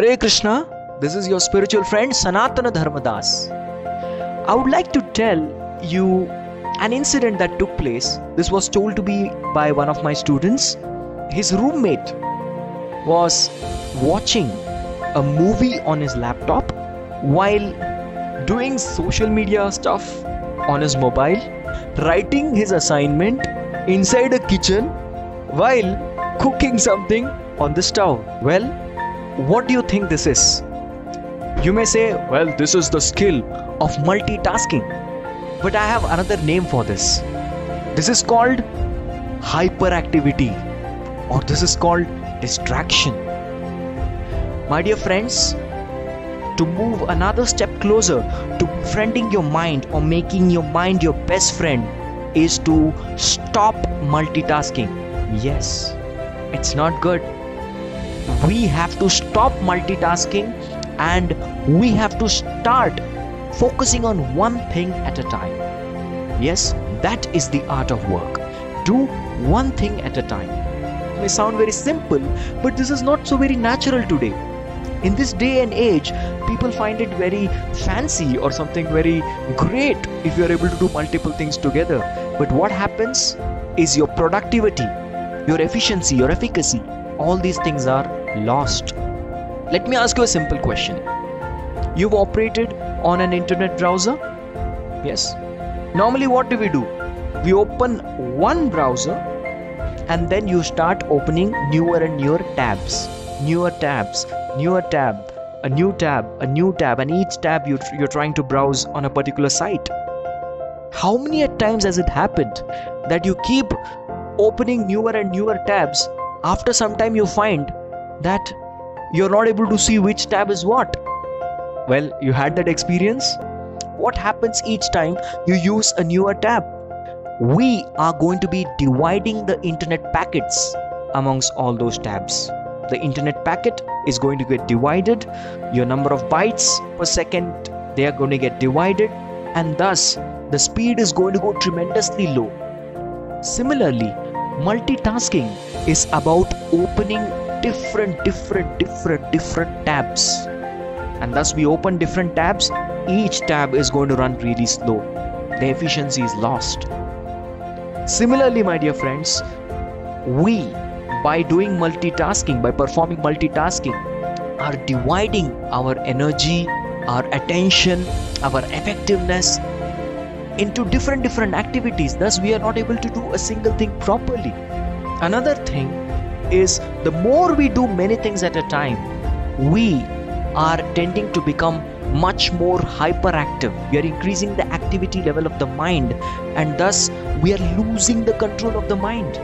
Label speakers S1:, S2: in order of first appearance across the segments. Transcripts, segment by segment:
S1: Hare Krishna, this is your spiritual friend Sanatana Dharmadas. I would like to tell you an incident that took place. This was told to me by one of my students. His roommate was watching a movie on his laptop while doing social media stuff on his mobile, writing his assignment inside a kitchen while cooking something on the stove. Well, what do you think this is? You may say, well, this is the skill of multitasking. But I have another name for this. This is called hyperactivity, or this is called distraction. My dear friends, to move another step closer to befriending your mind or making your mind your best friend is to stop multitasking. Yes, it's not good. We have to stop multitasking and we have to start focusing on one thing at a time. Yes, that is the art of work. Do one thing at a time. It may sound very simple, but this is not so very natural today. In this day and age, people find it very fancy or something very great if you are able to do multiple things together. But what happens is your productivity, your efficiency, your efficacy, all these things are lost. Let me ask you a simple question. You've operated on an internet browser? Yes. Normally what do? We open one browser and then you start opening newer and newer tabs. Newer tabs, newer tab, a new tab, a new tab, and each tab you're trying to browse on a particular site. How many times has it happened that you keep opening newer and newer tabs? After some time you find that you're not able to see which tab is what. Well, you had that experience. What happens each time you use a newer tab? We are going to be dividing the internet packets amongst all those tabs. The internet packet is going to get divided. Your number of bytes per second, they are going to get divided, and thus the speed is going to go tremendously low. Similarly, multitasking is about opening different tabs, and thus we open different tabs. Each tab is going to run really slow. The efficiency is lost. Similarly, my dear friends, we, by doing multitasking, by performing multitasking, are dividing our energy, our attention, our effectiveness into different activities. Thus, we are not able to do a single thing properly. Another thing is, the more we do many things at a time, we are tending to become much more hyperactive. We are increasing the activity level of the mind, and thus we are losing the control of the mind.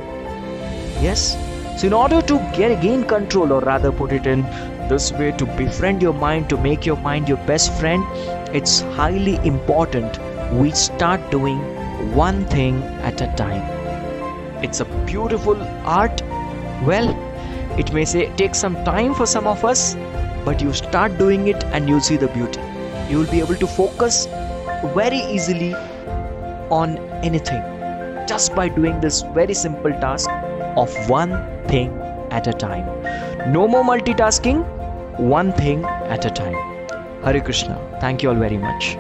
S1: Yes? So in order to gain control, or rather put it in this way, to befriend your mind, to make your mind your best friend, it's highly important we start doing one thing at a time. It's a beautiful art. Well, it may take some time for some of us, but you start doing it and you'll see the beauty. You will be able to focus very easily on anything just by doing this very simple task of one thing at a time. No more multitasking, one thing at a time. Hare Krishna. Thank you all very much.